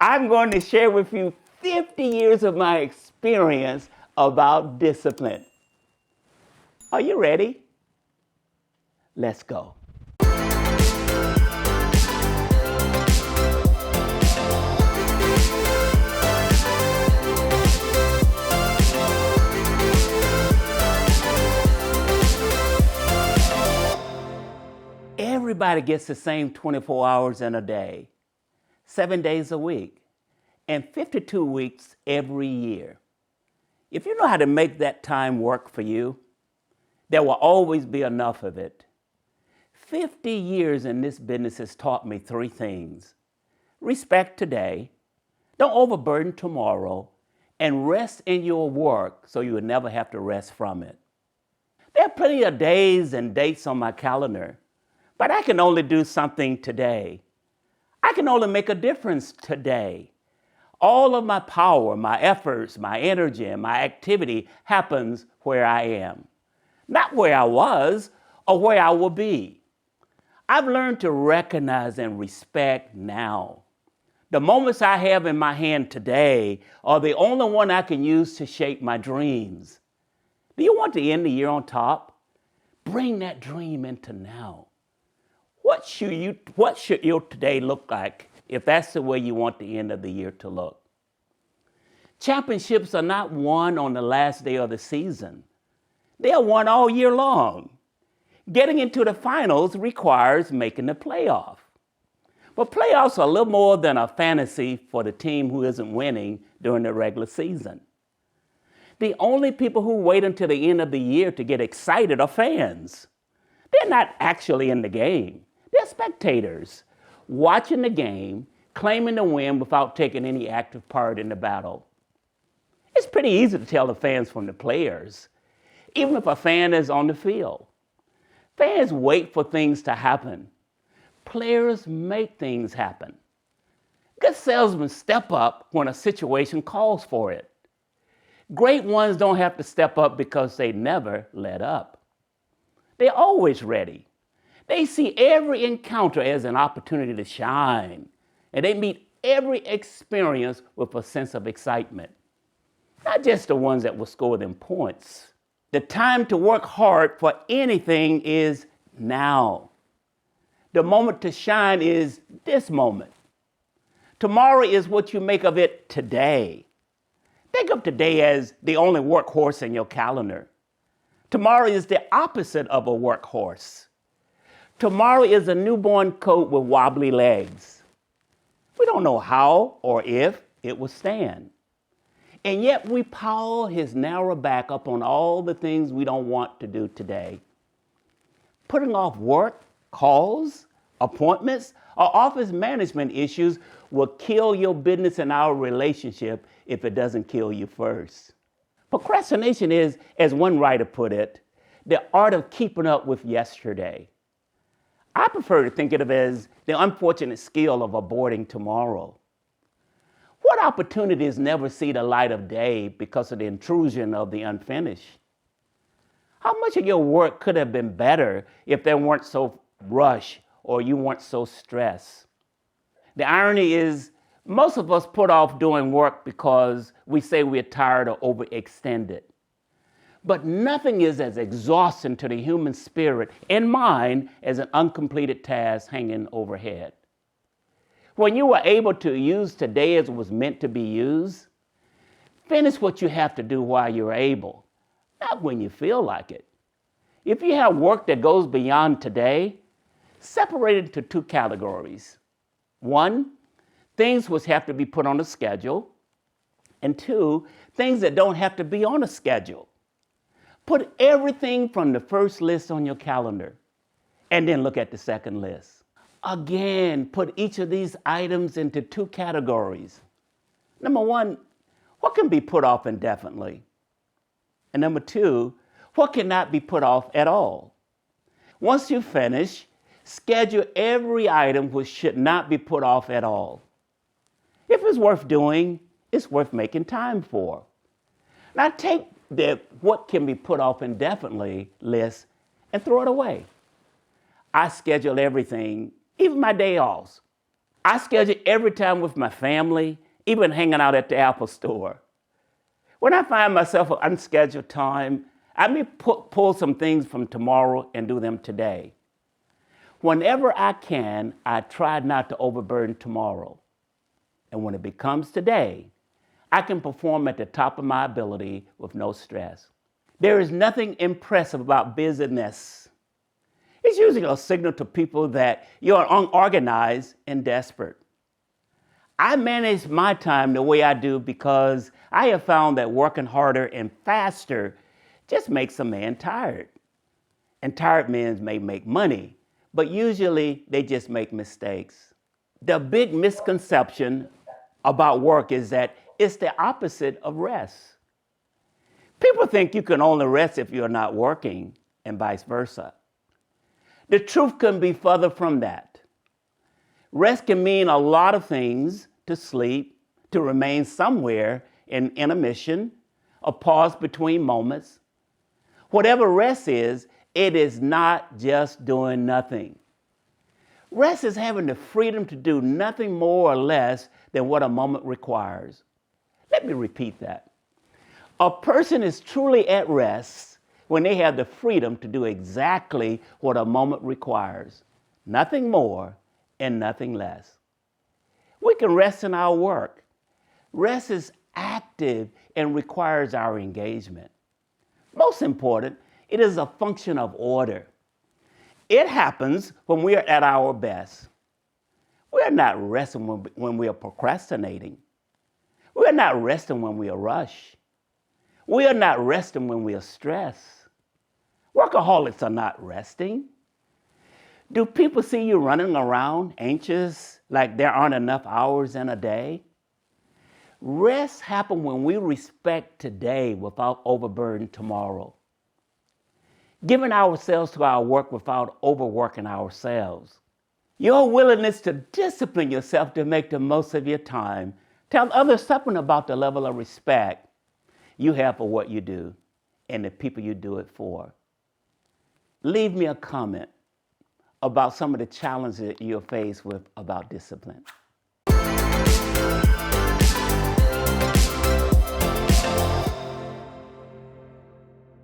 I'm going to share with you 50 years of my experience about discipline. Are you ready? Let's go. Everybody gets the same 24 hours in a day, 7 days a week, and 52 weeks every year. If you know how to make that time work for you, there will always be enough of it. 50 years in this business has taught me three things. Respect today, don't overburden tomorrow, and rest in your work so you will never have to rest from it. There are plenty of days and dates on my calendar, but I can only do something today. I can only make a difference today. All of my power, my efforts, my energy, and my activity happens where I am, not where I was or where I will be. I've learned to recognize and respect now. The moments I have in my hand today are the only one I can use to shape my dreams. Do you want to end the year on top? Bring that dream into now. What should your today look like if that's the way you want the end of the year to look? Championships are not won on the last day of the season. They are won all year long. Getting into the finals requires making the playoff. But playoffs are a little more than a fantasy for the team who isn't winning during the regular season. The only people who wait until the end of the year to get excited are fans. They're not actually in the game. They're spectators, watching the game, claiming the win without taking any active part in the battle. It's pretty easy to tell the fans from the players, even if a fan is on the field. Fans wait for things to happen. Players make things happen. Good salesmen step up when a situation calls for it. Great ones don't have to step up because they never let up. They're always ready. They see every encounter as an opportunity to shine, and they meet every experience with a sense of excitement. Not just the ones that will score them points. The time to work hard for anything is now. The moment to shine is this moment. Tomorrow is what you make of it today. Think of today as the only workhorse in your calendar. Tomorrow is the opposite of a workhorse. Tomorrow is a newborn coat with wobbly legs. We don't know how or if it will stand. And yet we pile his narrow back up on all the things we don't want to do today. Putting off work, calls, appointments, or office management issues will kill your business and our relationship if it doesn't kill you first. Procrastination is, as one writer put it, the art of keeping up with yesterday. I prefer to think of it as the unfortunate skill of aborting tomorrow. What opportunities never see the light of day because of the intrusion of the unfinished? How much of your work could have been better if they weren't so rushed or you weren't so stressed? The irony is, most of us put off doing work because we say we're tired or overextended. But nothing is as exhausting to the human spirit and mind as an uncompleted task hanging overhead. When you were able to use today as it was meant to be used, finish what you have to do while you're able, not when you feel like it. If you have work that goes beyond today, separate it into two categories. One, things which have to be put on a schedule, and two, things that don't have to be on a schedule. Put everything from the first list on your calendar, and then look at the second list. Again, put each of these items into two categories. Number one, what can be put off indefinitely? And number two, what cannot be put off at all? Once you finish, schedule every item which should not be put off at all. If it's worth doing, it's worth making time for. Now take the what can be put off indefinitely list and throw it away. I schedule everything, even my day offs. I schedule every time with my family, even hanging out at the Apple store. When I find myself an unscheduled time, I may pull some things from tomorrow and do them today. Whenever I can, I try not to overburden tomorrow. And when it becomes today, I can perform at the top of my ability with no stress. There is nothing impressive about busyness. It's usually a signal to people that you're unorganized and desperate. I manage my time the way I do because I have found that working harder and faster just makes a man tired. And tired men may make money, but usually they just make mistakes. The big misconception about work is that it's the opposite of rest. People think you can only rest if you're not working, and vice versa. The truth couldn't be further from that. Rest can mean a lot of things: to sleep, to remain somewhere in intermission, a pause between moments. Whatever rest is, it is not just doing nothing. Rest is having the freedom to do nothing more or less than what a moment requires. Let me repeat that. A person is truly at rest when they have the freedom to do exactly what a moment requires, nothing more and nothing less. We can rest in our work. Rest is active and requires our engagement. Most important, it is a function of order. It happens when we are at our best. We are not resting when we are procrastinating. We are not resting when we are rushed. We are not resting when we are stressed. Workaholics are not resting. Do people see you running around anxious like there aren't enough hours in a day? Rest happens when we respect today without overburdening tomorrow. Giving ourselves to our work without overworking ourselves. Your willingness to discipline yourself to make the most of your time. Tell others something about the level of respect you have for what you do and the people you do it for. Leave me a comment about some of the challenges that you're faced with about discipline.